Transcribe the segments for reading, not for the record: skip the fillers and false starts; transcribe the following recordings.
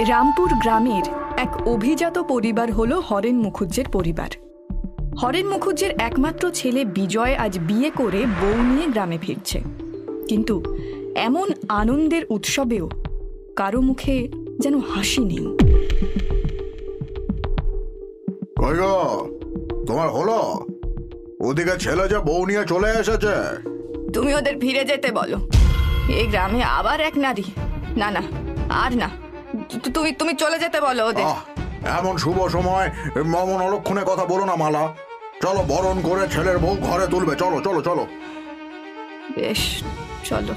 রামপুর গ্রামের এক অভিজাত পরিবার হলো হরেন মুখুজ্জের পরিবার। হরেন মুখুজ্জের একমাত্র ছেলে বিজয় আজ বিয়ে করে বউ নিয়ে গ্রামে ফিরছে, কিন্তু এমন আনন্দের উৎসবেও কারো মুখে যেন হাসি নেই। তোমার হলো ওদিকে ছেলে যে বউ নিয়ে চলে এসেছে। তুমি ওদের ফিরে যেতে বলো। এই গ্রামে আবার এক নারী, না না আর না, তুমি চলে যেতে বলো ওদের। এমন শুভ সময় এমন অলক্ষণে কথা বলো না মালা। চলো বরণ করে ছেলের বউ ঘরে তুলবে। চলো চলো চলো। বেশ চলো।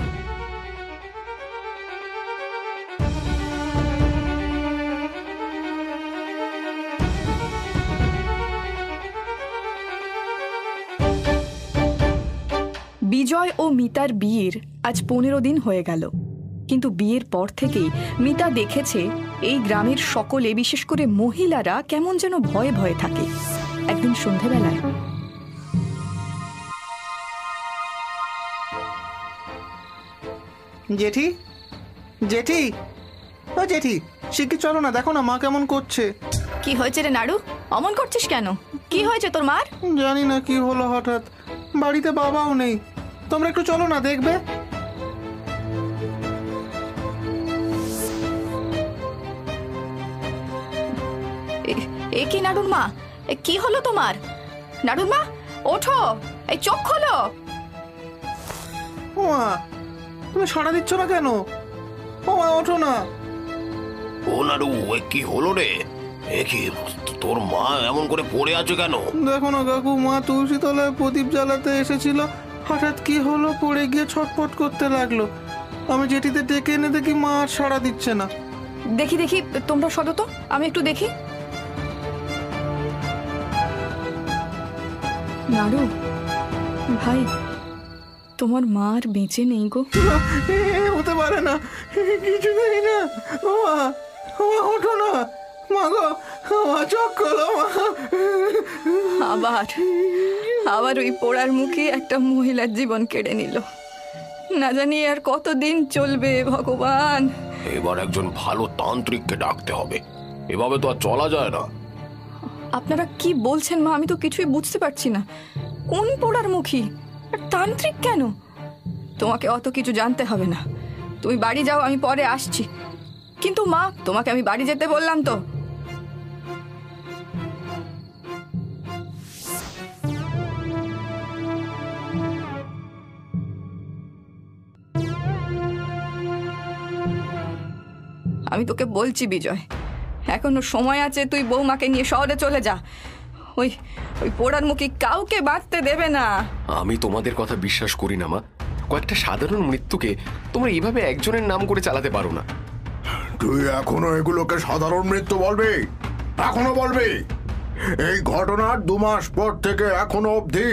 বিজয় ও মিতার বিয়ের আজ 15 দিন হয়ে গেল, কিন্তু বিয়ের পর থেকেই মিতা দেখেছে এই গ্রামের সকলে, বিশেষ করে মহিলারা কেমন যেন ভয়ে ভয়ে থাকে। একদিন সন্ধেবেলায় জেঠি জেঠি ও জেঠি, শিগগির চলো না, দেখো না মা কেমন করছে। কি হয়েছে রে নাড়ু, অমন করছিস কেন? কি হয়েছে তোর মার? জানি না কি হলো, হঠাৎ বাড়িতে বাবাও নেই। তোমরা একটু চলো না, দেখবে। এ কি নাড়ুর মা, কি হলো তোমার? নাড়ুর মা ওঠো, এই চোখ খোলো। ও মা, তুমি সাড়া দিচ্ছ না কেন? ও মা ওঠো না। ও নাড়ু, কি হলো রে? কি তোর মা এমন করে পড়ে আছে কেন? দেখো না কাকু, মা তুলসী তলায় প্রদীপ জ্বালাতে এসেছিল, হঠাৎ কি হলো, পড়ে গিয়ে ছটফট করতে লাগলো। আমি জেঠিতে ডেকে এনে দেখি মা আর সাড়া দিচ্ছে না। দেখি দেখি, তোমরা সরো তো, আমি একটু দেখি। নাড়ু ভাই, তোমার মা আর বেঁচে নেই গো। হতে পারে না, কিছু নেই না। ও মা, ওঠো না মা গো, মা চোখ খোলো মা। আবার ওই পোড়ার মুখে একটা মহিলার জীবন কেড়ে নিল। না জানি আর কতদিন চলবে ভগবান। এবার একজন ভালো তান্ত্রিককে ডাকতে হবে, এভাবে তো আর চলা যায় না। আপনারা কি বলছেন মা? আমি তো কিছুই বুঝতে পারছি না। কোন পোড়ার মুখী আর তান্ত্রিক কেন? তোমাকে অত কিছু জানতে হবে না, তুমি বাড়ি যাও, আমি পরে আসছি। কিন্তু মা, তোমাকে আমি বাড়ি যেতে বললাম তো। আমি তোকে বলছি বিজয়, এখনো সময় আছে, তুই বৌমাকে নিয়ে শহরে চলে যা। ওই পোড়ার মুখী কাউকে বাঁচতে দেবে না। আমি তোমাদের কথা বিশ্বাস করি না মা। কয়েকটা সাধারণ মৃত্যুকে তোমরা এইভাবে একজনের নাম করে চালাতে পারো না। তুই এখনো এগুলোকে সাধারণ মৃত্যু বলবি? এখনো বলবি? এই ঘটনার 2 মাস পর থেকে এখনো অবধি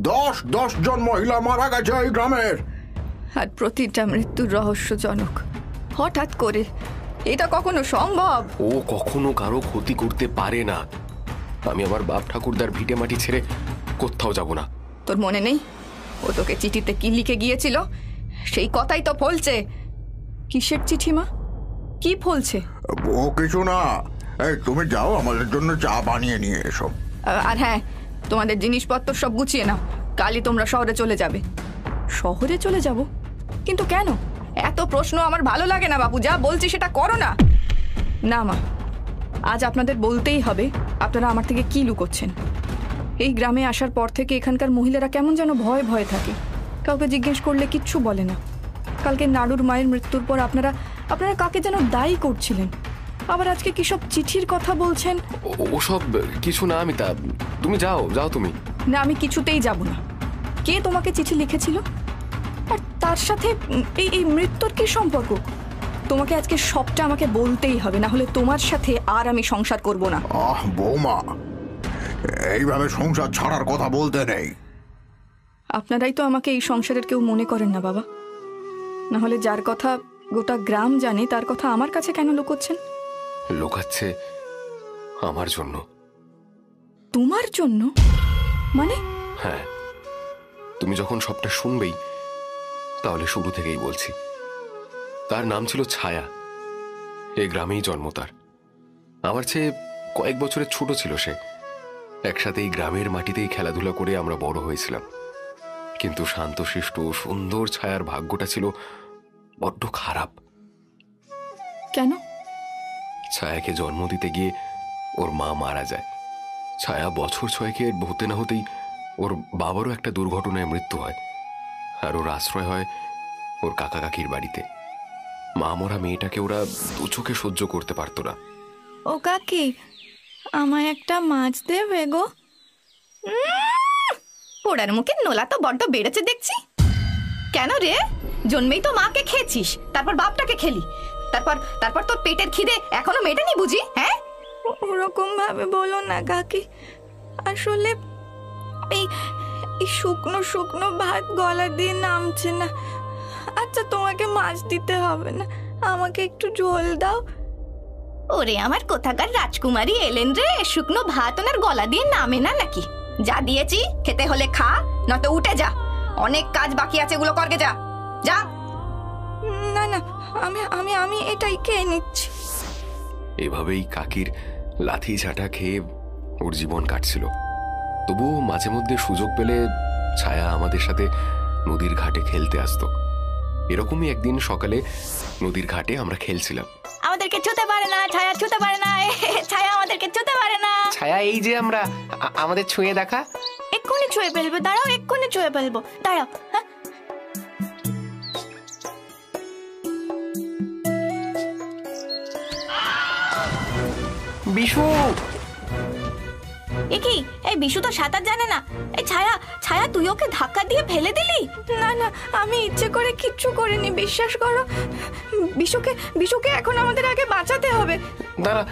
10 জন মহিলা মারা গেছে এই গ্রামের। আর প্রতিটা মৃত্যুর রহস্যজনক। হঠাৎ করে, এটা কখনো সম্ভব? ও কখনো কারো ক্ষতি করতে পারে না। আমি আমার বাপ ঠাকুরদার ভিটে মাটি ছেড়ে কোথাও যাব না। তোর মনে নেই ও তোকে চিঠিতে কি লিখে গিয়েছিল? সেই কথাই তো ফলছে। কিসের চিঠি মা? কি ফলছে? ও কিছু না, এই তুমি যাও, আমাদের জন্য চা বানিয়ে নিয়ে এসো। আর হ্যাঁ, তোমাদের জিনিসপত্র সব গুছিয়ে নাও, কালই তোমরা শহরে চলে যাবে। শহরে চলে যাব? কিন্তু কেন? এত প্রশ্ন আমার ভালো লাগে না বাপু, যা বলছি সেটা করো না। না মা, আজ আপনাদের বলতেই হবে আপনারা আমার থেকে কি লুকোচ্ছেন। এই গ্রামে আসার পর থেকে এখানকার মহিলারা কেমন যেন ভয়ে ভয়ে থাকে, কাউকে জিজ্ঞেস করলে কিচ্ছু বলে না। কালকে নাড়ুর মায়ের মৃত্যুর পর আপনারা কাকে যেন দায়ী করছিলেন, আবার আজকে কি সব চিঠির কথা বলছেন। ওসব কিছু না অমিতা, তুমি যাও তুমি। না, আমি কিছুতেই যাব না। কে তোমাকে চিঠি লিখেছিল? আর তার সাথে এই মৃত্যুর কি সম্পর্ক? তোমাকে আজকে সবটা আমাকে বলতেই হবে, না হলে তোমার সাথে আর আমি সংসার করব না। বৌমা, এইভাবে সংসার ছাড়ার কথা বলতে নেই। আপনারাই তো আমাকে এই সংসারের কেউ মনে করেন না বাবা, না হলে যার কথা গোটা গ্রাম জানে তার কথা আমার কাছে কেন লুকোচ্ছেন? লুকাচ্ছে আমার জন্য। তোমার জন্য? মানে? হ্যাঁ, তুমি যখন সবটা শুনবেই তাহলে শুরু থেকেই বলছি। তার নাম ছিল ছায়া। এই গ্রামেই জন্ম তার। আমার চেয়ে কয়েক বছরের ছোট ছিল সে। একসাথে এই গ্রামের মাটিতেই খেলাধুলা করে আমরা বড় হয়েছিলাম। কিন্তু শান্তশিষ্ট সুন্দর ছায়ার ভাগ্যটা ছিল বড্ড খারাপ। কেন? ছায়াকে জন্ম দিতে গিয়ে ওর মা মারা যায়। ছায়া বছর 6 হতে না হতেই ওর বাবারও একটা দুর্ঘটনায় মৃত্যু হয়, আর ওর আশ্রয় হয় ওর কাকা কাকির বাড়িতে। মা মরা মেয়েটাকে ওরা দু চোখে সহ্য করতে পারতো না। ও কাকি, আমায় একটা মাছ দেবে গো? পোড়ার মুখে নোলা তো বড্ড বেড়েছে দেখছি। কেন রে? জন্মেই তো মাকে খেয়েছিস, তারপর বাপটাকে খেলি, তারপর তারপর তোর পেটের খিদে এখনো মেটেনি বুঝি? হ্যাঁ, ওরকম ভাবে বলো না কাকি। আসলে এই শুকনো শুকনো ভাত গলা দিয়ে নামছে না। আচ্ছা, তোমাকে মাছ দিতে হবে না, আমাকে একটু ঝোল দাও। ওরে আমার কোথাকার রাজকুমারী এলেন রে, শুকনো ভাত ওনার গলা দিয়ে নামে না নাকি? যা দিয়েছি খেতে হলে খা, নয়তো উঠে যা। অনেক কাজ বাকি আছে, এগুলো করকে যা যা। না না, আমি আমি আমি এটাই খেয়ে নিচ্ছি। এভাবেই কাকির লাথি ঝাঁটা খেয়ে ওর জীবন কাটছিল। তবুও মাঝে মধ্যে সুযোগ পেলে ছায়া আমাদের সাথে নদীর ঘাটে খেলতে আসতো। এরকমই একদিন সকালে নদীর ঘাটে আমরা খেলছিলাম। আমাদেরকে ছুতে পারে না, ছায়া ছুতে পারে না, ছায়া আমাদেরকে ছুতে পারে না। ছায়া, এই যে আমরা, আমাদের ছুঁয়ে দেখা। এক্ষুনি ছুঁয়ে ফেলবো, দাঁড়াও, এক্ষুনি ছুঁয়ে ফেলবো, দাঁড়াও। হ্যাঁ, বিশু! এ কি? এই বিশু তো সাঁতার জানে না। এই ছায়া, ছায়া তুই ওকে ধাক্কা দিয়ে ফেলে দিলি? না না, আমি ইচ্ছে করে কিচ্ছু করিনি, বিশ্বাস করো। বিশুকে এখন আমাদের আগে বাঁচাতে হবে। দাঁড়া,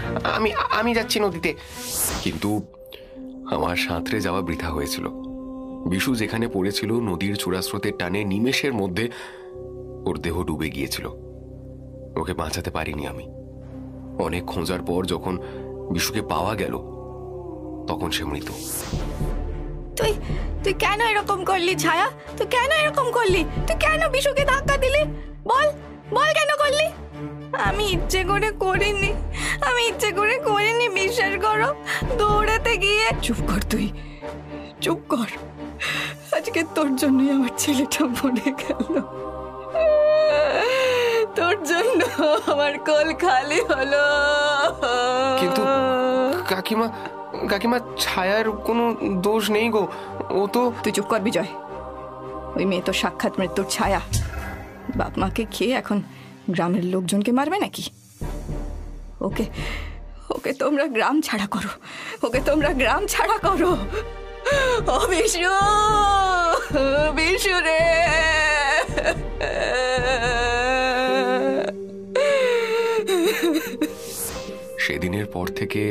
আমি যাচ্ছি নদীতে। কিন্তু আমার সাঁতরে যাওয়া বৃথা হয়েছিল। বিশু যেখানে পড়েছিল নদীর চূড়াস্রোতের টানে নিমেষের মধ্যে ওর দেহ ডুবে গিয়েছিল। ওকে বাঁচাতে পারিনি আমি। অনেক খোঁজার পর যখন বিশুকে পাওয়া গেল তখন সে মৃত। তুই কেন এরকম করলি ছায়া? তুই কেন এরকম করলি? তুই কেন বিশুকে ধাক্কা দিলি? বল বল, কেন করলি? আমি ইচ্ছে করে করিনি, আমি ইচ্ছে করে করিনি, বিশ্বাস করো। দৌড়াতে গিয়ে। চুপ কর, তুই চুপ কর। আজকে তোর জন্যই আমার ছেলেটা মরে গেল, তোর জন্য আমার কোল খালি হলো। কিন্তু কাকিমা, কাকিমা, ছায়ার কোনো দোষ নেই গো। ও তো... তুই চুপ কর বিজয়। ওই মেয়ে তো সাক্ষাৎ মৃত্যুর ছায়া। বাপ মাকে খেয়ে এখন গ্রামের লোকজনকে মারবে নাকি? ওকে ওকে তোমরা গ্রাম ছাড়া করো, ওকে তোমরা গ্রাম ছাড়া করো। ও বিশু, বিশু রে। সেদিনের পর থেকে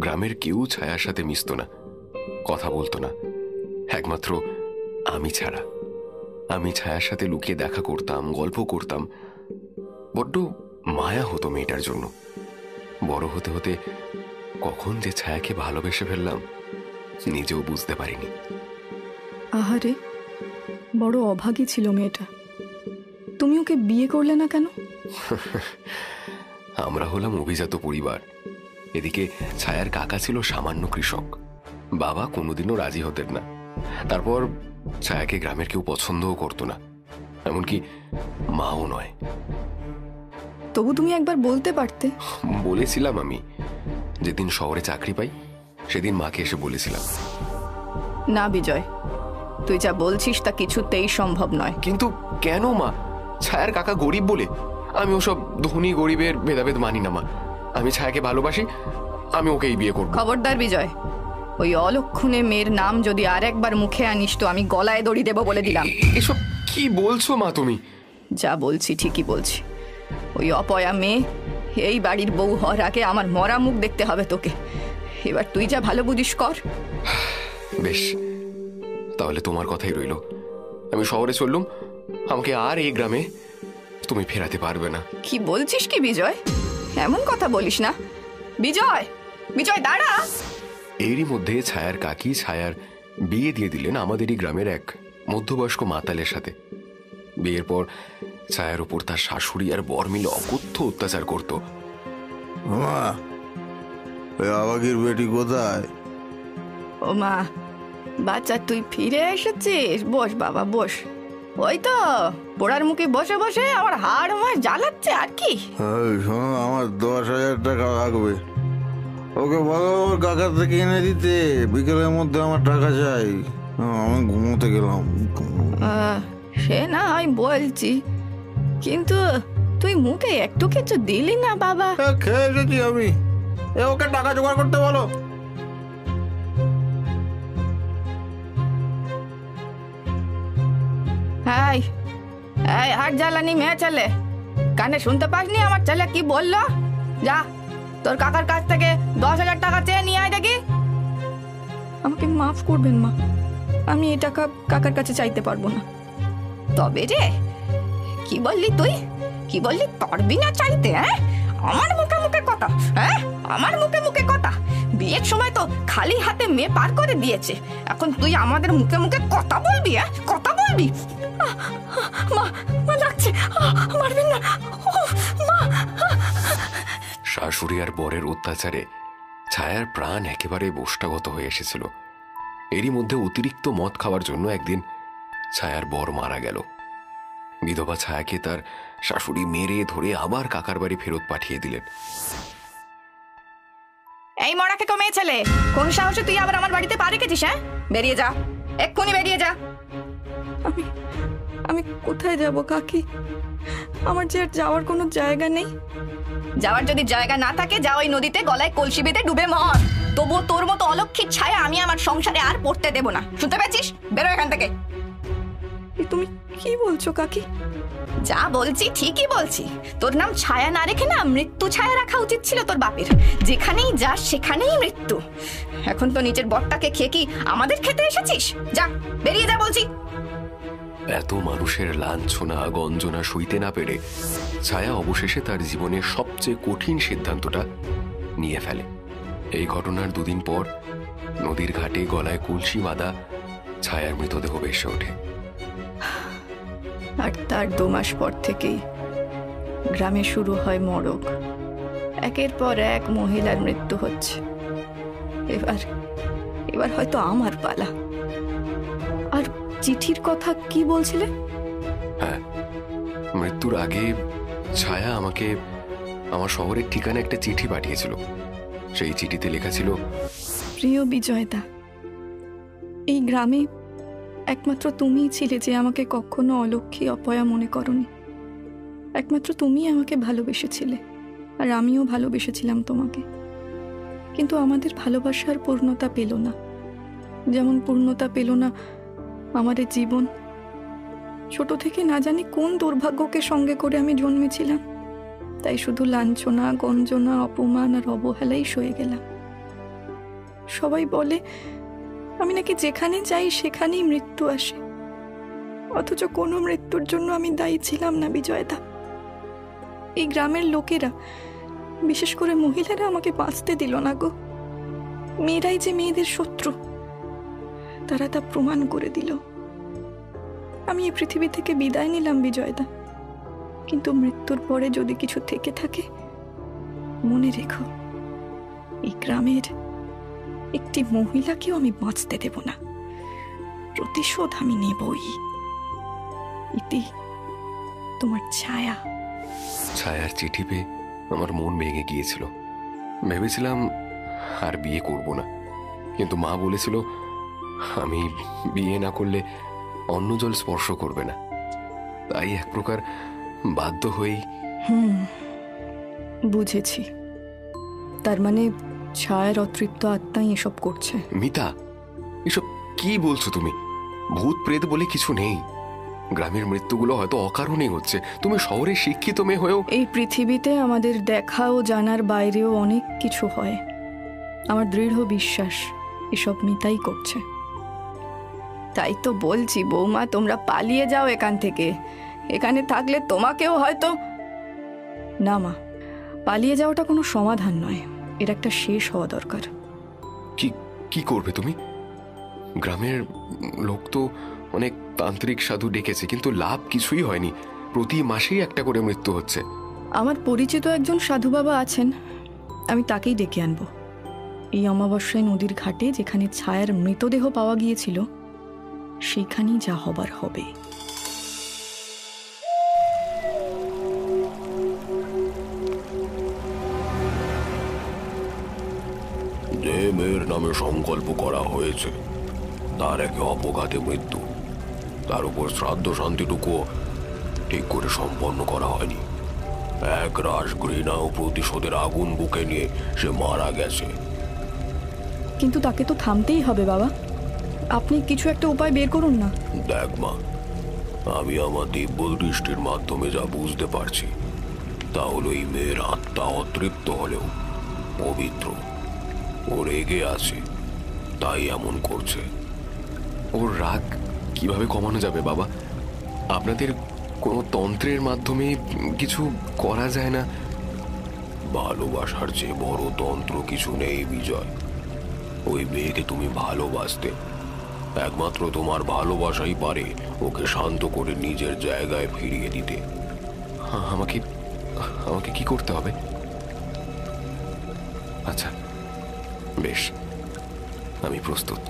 গ্রামের কেউ ছায়ার সাথে মিশত না, কথা বলতো না, একমাত্র আমি ছাড়া। আমি ছায়ার সাথে লুকিয়ে দেখা করতাম, গল্প করতাম। বড্ড মায়া হতো মেয়েটার জন্য। বড় হতে হতে কখন যে ছায়াকে ভালোবেসে ফেললাম নিজেও বুঝতে পারিনি। আহারে, বড় অভাগী ছিল মেয়েটা। তুমি ওকে বিয়ে করলে না কেন? আমরা হলাম অভিজাত পরিবার। এদিকে ছায়ার কাকা ছিল সামান্য কৃষক। বাবা কোনোদিনও রাজি হতেন না। তারপর ছায়াকে গ্রামের কেউ পছন্দও করতো না, এমনকি মাও নয়। তবু তুমি একবার বলতে পারতে। বলেছিলাম আমি, যেদিন শহরে চাকরি পাই সেদিন মাকে এসে বলেছিলাম। না বিজয়, তুই যা বলছিস তা কিছুতেই সম্ভব নয়। কিন্তু কেন মা? ছায়ার কাকা গরিব বলে? আমি ওসব ধনী গরিবের ভেদাভেদ মানি না মা। আমি ছায়াকে ভালোবাসি, আমি ওকেই বিয়ে করব। খবরদার বিজয়, ওই অলক্ষণে মেয়ের নাম যদি আর একবার মুখে আনিস তো আমি গলায় দড়ি দেব বলে দিলাম। এসব কি বলছো মা তুমি? যা বলছি ঠিকই বলছি। ওই অপয়া মেয়ে এই বাড়ির বউ হওয়ার আগে আমার মরা মুখ দেখতে হবে তোকে। এবার তুই যা ভালো বুঝিস কর। বেশ, তাহলে তোমার কথাই রইল। আমি শহরে চললুম। আমাকে আর এই গ্রামে তুমি ফেরাতে পারবে না। কি বলছিস কি বিজয়? এমন কথা বলিস না বিজয়। বিজয় দাঁড়া। এরই মধ্যে ছায়ার কাকি ছায়ার বিয়ে দিয়ে দিলেন আমাদেরই গ্রামের এক মধ্যবয়স্ক মাতালের সাথে। বিয়ের পর ছায়ার উপর তার শাশুড়ি আর বর মিলে অকথ্য অত্যাচার করত। মা, ওই আবাগির বেটি কোথায়? ও মা, বাচ্চা তুই ফিরে এসেছিস? বস বাবা বস। ওই তো পোড়ার মুখে বসে বসে আমার হাড় মাস জ্বালাচ্ছে আর কি। এই শোনো, আমার 10,000 টাকা লাগবে। ওকে বলো ওর কাকার থেকে এনে দিতে, বিকেলের মধ্যে আমার টাকা চাই। আমি ঘুমোতে গেলাম। সে না হয় বলছি, কিন্তু তুই মুখে একটু কিছু দিলি না বাবা। খেয়ে এসেছি আমি। ওকে টাকা জোগাড় করতে বলো। এই এই হাট জ্বালানি মেয়ে ছেলে, কানে শুনতে পাসনি আমার ছেলে কি বললো? যা তোর কাকার কাছ থেকে 10,000 টাকা চেয়ে নিয়ে আয় দেখি। আমাকে মাফ করবেন মা, আমি এই টাকা কাকার কাছে চাইতে পারবো না। তবে রে, কি বললি তুই? কি বললি পারবি না চাইতে? হ্যাঁ, আমার মুখে মুখে কথা, হ্যাঁ আমার মুখে মুখে কথা। বিয়ের সময় তো খালি হাতে মেয়ে পার করে দিয়েছে, এখন তুই আমাদের মুখে মুখে কথা বলবি? হ্যাঁ কথা বলবি? মা, মা লাগছে, মারবেন না মা। শাশুড়ি আর বরের অত্যাচারে ছায়ার প্রাণ একেবারে বষ্টাগত হয়ে এসেছিল। এরই মধ্যে অতিরিক্ত মদ খাওয়ার জন্য একদিন ছায়ার বর মারা গেল। বিধবা ছায়াকে তার শাশুড়ি মেরে ধরে আবার কাকার বাড়ি ফেরত পাঠিয়ে দিলেন। এই মরাকে কমে ছেলে, কোন সাহসে তুই আবার আমার বাড়িতে পা রেখেছিস? হ্যাঁ, বেরিয়ে যা, এক্ষুনি বেরিয়ে যা। আমি কোথায় যাব কাকি? আমার যে যাওয়ার কোনো জায়গা নেই। যাওয়ার যদি জায়গা না থাকে, যা ওই নদীতে গলায় কলসি বেঁধে ডুবে মর। তবুও তোর মতো অলক্ষীর ছায়া আমি আমার সংসারে আর পড়তে দেব না, শুনতে পেয়েছিস? বেরো এখান থেকে। তুমি কি বলছো কাকি? যা বলছি ঠিকই বলছি। তোর নাম ছায়া না রেখে না মৃত্যু ছায়া রাখা উচিত ছিল তোর বাপের। যেখানেই যাস সেখানেই মৃত্যু। এখন তো নিজের বরটাকে খেয়ে কি আমাদের খেতে এসেছিস? যা বেরিয়ে যা বলছি। এত মানুষের লাঞ্ছনা গঞ্জনা সইতে না পেরে ছায়া অবশেষে তার জীবনের সবচেয়ে কঠিন সিদ্ধান্তটা নিয়ে ফেলে। এই ঘটনার 2 দিন পর নদীর ঘাটে গলায় কলসি বাঁধা ছায়ার মৃতদেহ ভেসে ওঠে। আর তার 2 মাস পর থেকেই গ্রামে শুরু হয় মরক। একের পর এক মহিলার মৃত্যু হচ্ছে। এবার হয়তো আমার পালা। আর চিঠির কথা কি বলছিলে? হ্যাঁ, মৃত্যুর আগে ছায়া আমাকে আমার শহরের ঠিকানা একটা চিঠি পাঠিয়েছিল। সেই চিঠিতে লেখা ছিল, প্রিয় বিজয়দা, এই গ্রামে একমাত্র তুমিই ছিলে যে আমাকে কখনো অলক্ষী অপয়া মনে করনি। একমাত্র তুমিই আমাকে ভালোবেসেছিলে, আর আমিও ভালোবেসেছিলাম তোমাকে। কিন্তু আমাদের ভালোবাসার পূর্ণতা পেল না, যেমন পূর্ণতা পেল না আমাদের জীবন। ছোট থেকে না জানি কোন দুর্ভাগ্যকে সঙ্গে করে আমি জন্মেছিলাম, তাই শুধু লাঞ্ছনা গঞ্জনা অপমান আর অবহেলাই সয়ে গেলাম। সবাই বলে আমি নাকি যেখানে যাই সেখানেই মৃত্যু আসে, অথচ কোনো মৃত্যুর জন্য আমি দায়ী ছিলাম না বিজয়দা। এই গ্রামের লোকেরা, বিশেষ করে মহিলারা আমাকে বাঁচতে দিল না গো। মেয়েরাই যে মেয়েদের শত্রু, তারা তা প্রমাণ করে দিল। আমি এই পৃথিবী থেকে বিদায় নিলাম বিজয়দা, কিন্তু মৃত্যুর পরে যদি কিছু থেকে থাকে, মনে রেখো এই গ্রামের একটি মহিলাকেও আমি বাঁচতে দেব না। প্রতিশোধ আমি নেবই। ইতি, তোমার ছায়া। ছায়ার চিঠি পেয়ে আমার মন ভেঙে গিয়েছিল। ভেবেছিলাম আর বিয়ে করব না, কিন্তু মা বলেছিল আমি বিয়ে না করলে অন্য জল স্পর্শ করবে না। তাই এক প্রকার বাধ্য হয়েই। বুঝেছি, তার মানে ছায়ার অতৃপ্ত আত্মাই এসব করছে। মিতা, এসব কি বলছো তুমি? ভূত প্রেত বলে কিছু নেই। গ্রামের মৃত্যুগুলো হয়তো অকারণেই হচ্ছে। তুমি শহরে শিক্ষিত মেয়ে হয়েও। এই পৃথিবীতে আমাদের দেখা ও জানার বাইরেও অনেক কিছু হয়। আমার দৃঢ় বিশ্বাস এসব মিতাই করছে। তাই তো বলছি বৌমা, তোমরা পালিয়ে যাও এখান থেকে। এখানে থাকলে তোমাকেও হয়তো। না মা, পালিয়ে যাওয়াটা কোনো সমাধান নয়, এর একটা শেষ হওয়া দরকার। কি করবে তুমি? গ্রামের লোক তো অনেক তান্ত্রিক সাধু ডেকেছে, কিন্তু লাভ কিছুই হয়নি। প্রতি মাসেই একটা করে মৃত্যু হচ্ছে। আমার পরিচিত একজন সাধু বাবা আছেন, আমি তাকেই ডেকে আনবো। এই অমাবস্যায় নদীর ঘাটে যেখানে ছায়ার মৃতদেহ পাওয়া গিয়েছিল সেখানেই যা হবার হবে। যে মেয়ের নামে সংকল্প করা হয়েছে তার একে অপঘাতে মৃত্যু, তার উপর শ্রাদ্ধ শান্তিটুকু ঠিক করে সম্পন্ন করা হয়নি। এক রাশ ঘৃণা ও প্রতিশোধের আগুন বুকে নিয়ে সে মারা গেছে। কিন্তু তাকে তো থামতেই হবে বাবা, আপনি কিছু একটা উপায় বের করুন না। দেখ মা, আমি আমার দিব্য দৃষ্টির মাধ্যমে যা বুঝতে পারছি তা হলো এই মেয়ের আত্মা অতৃপ্ত হলেও পবিত্র। ও রেগে আছে তাই এমন করছে। ওর রাগ কিভাবে কমানো যাবে বাবা? আপনাদের কোনো তন্ত্রের মাধ্যমে কিছু করা যায় না? ভালোবাসার চেয়ে বড় তন্ত্র কিছু নেই বিজয়। ওই মেয়েকে তুমি ভালোবাসতে, একমাত্র তোমার ভালোবাসাই পারে ওকে শান্ত করে নিজের জায়গায় ফিরিয়ে দিতে। আমাকে আমাকে কি করতে হবে? আচ্ছা বেশ, আমি প্রস্তুত।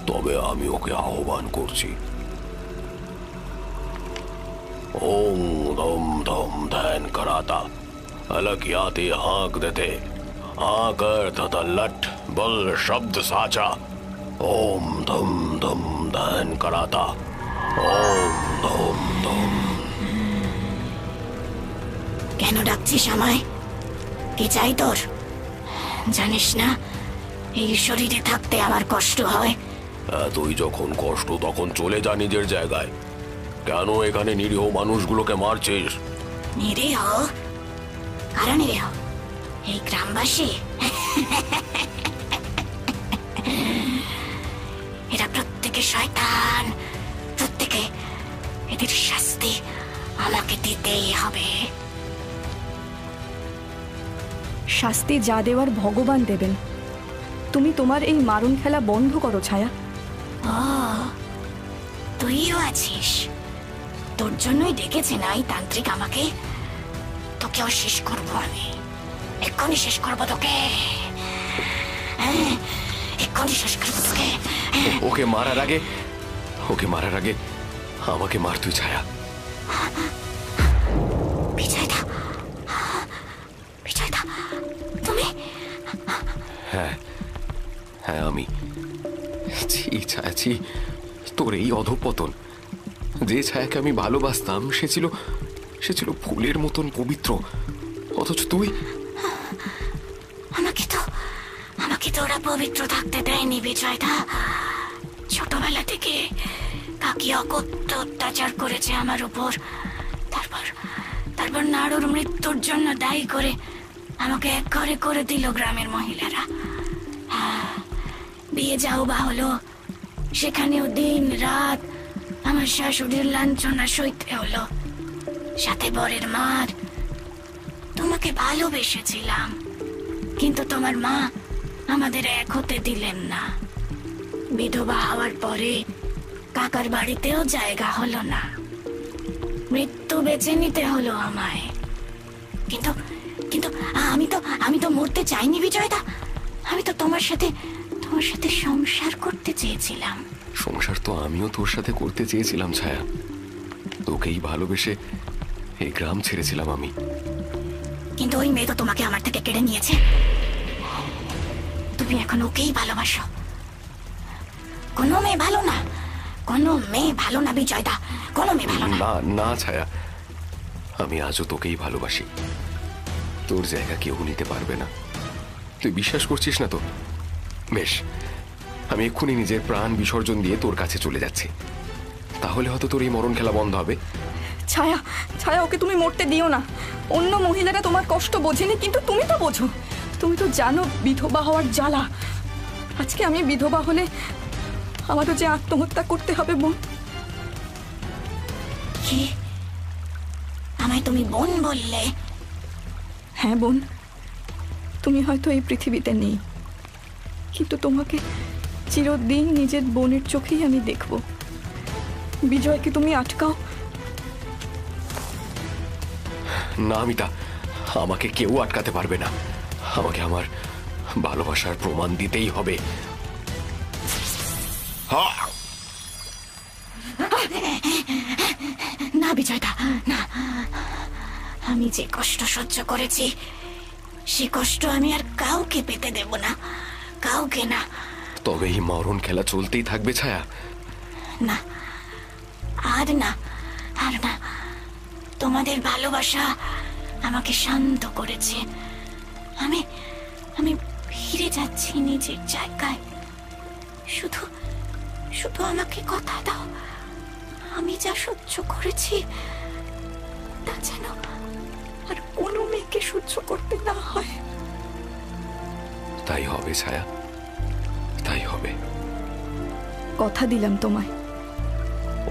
তবে আমি ওকে আহ্বান করছি। ओम धम धम ध्यान कराता अलग याते हाँक देते आकर तथा लट बल शब्द साचा। ओम धम धम ध्यान कराता ओम धम धम। কেন ডাকছিস আমায়? কি চাই তোর? জানিস না এই শরীরে থাকতে আমার কষ্ট হয়। তুই যখন কষ্ট তখন চলে যা নিজের জায়গায়। কেন এখানে নিরীহ মানুষগুলোকে মারছিস? নিরীহ? কারা নিরীহ? এই গ্রামবাসী? এরা প্রত্যেকে শয়তান, প্রত্যেকে। এদের শাস্তি আমাকে দিতেই হবে। শাস্তি যা দেওয়ার ভগবান দেবেন। তুমি তোমার এই মারণ খেলা বন্ধ করো ছায়া। ও, তুইও আছিস? তোর জন্যই ডেকেছে না এই তান্ত্রিক আমাকে? তোকেও শেষ করবো আমি, এক্ষুনি শেষ করবো তোকে, এক্ষুনি শেষ করবো তোকে। ওকে মারার আগে আমাকে মার তুই ছায়া। বিজয়দা, বিজয়দা, তুমি? হ্যাঁ হ্যাঁ আমি। ছি ছায়া ছি, তোর এই অধঃপতন। যে ছায়াকে আমি ভালোবাসতাম সে ছিল ফুলের মতন পবিত্র, অথচ তুই। আমাকে তো ওরা পবিত্র থাকতে দেয়নি বিজয়দা। ছোটবেলা থেকে কাকি অকথ্য অত্যাচার করেছে আমার উপর। তারপর নাড়ুর মৃত্যুর জন্য দায়ী করে আমাকে এক ঘরে করে দিল গ্রামের মহিলারা। বিয়ে যাও বা হলো, সেখানেও দিন রাত আমার শাশুড়ির লাঞ্ছনা সইতে হলো, সাথে বরের মার। তোমাকে ভালোবেসেছিলাম, কিন্তু তোমার মা আমাদের এক হতে দিলেন না। বিধবা হওয়ার পরে কাকার বাড়িতেও জায়গা হলো না, মৃত্যু বেছে নিতে হলো আমায়। কিন্তু কিন্তু আমি তো মরতে চাইনি বিজয়দা। আমি তো তোমার সাথে সংসার করতে চেয়েছিলাম। সংসার তো আমিও তোর সাথে করতে চেয়েছিলাম ছায়া। তোকেই ভালোবেসে এই গ্রাম ছেড়েছিলাম আমি। কিন্তু ওই মেয়ে তো তোমাকে আমার থেকে কেড়ে নিয়েছে। তুমি এখন ওকেই ভালোবাসো। কোনো মেয়ে ভালো না, কোনো মেয়ে ভালো না বিজয়দা, কোনো মেয়ে ভালো না। না ছায়া, আমি আজও তোকেই ভালোবাসি। তোর জায়গা কেউ নিতে পারবে না। তুই বিশ্বাস করছিস না তো? বেশ, আমি এক্ষুনি নিজের প্রাণ বিসর্জন দিয়ে তোর কাছে চলে যাচ্ছি। তাহলে হয়তো তোর এই মরণ খেলা বন্ধ হবে। ছায়া ছায়া, ওকে তুমি মরতে দিও না। অন্য মহিলারা তোমার কষ্ট বোঝেনি, কিন্তু তুমি তো বোঝো। তুমি তো জানো বিধবা হওয়ার জ্বালা। আজকে আমি বিধবা হলে আমারও যে আত্মহত্যা করতে হবে বোন। কি? আমায় তুমি বোন বললে? হ্যাঁ বোন, তুমি হয়তো এই পৃথিবীতে নেই, কিন্তু তোমাকে চিরদিন নিজের বোনের চোখেই আমি দেখব। বিজয়কে তুমি আটকাও না মিতা, আমাকে কেউ আটকাতে পারবে না। আমাকে আমার ভালোবাসার প্রমাণ দিতেই হবে। না বিজয়দা, না। আমি যে কষ্ট সহ্য করেছি সে কষ্ট আমি আর কাউকে পেতে দেব না, কাউকে না। তবে এই মরণ খেলা চলতেই থাকবে ছায়া? না, আর না, আর না। তোমাদের ভালোবাসা আমাকে শান্ত করেছে। আমি আমি ফিরে যাচ্ছি নিজের জায়গায়। শুধু শুধু আমাকে কথা দাও, আমি যা সহ্য করেছি তা যেন আর কোনো মেয়েকে সহ্য করতে না হয়। তাই হবে ছায়া, তাই হবে। কথা দিলাম তোমায়।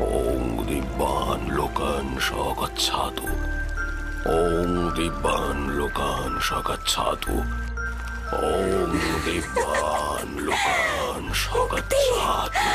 ওং দিব্যান লোকান সগচ্ছাতু, ওং দিব্যান লোকান সগচ্ছাতু, ওং দিব্যান লোকান সগচ্ছাতু।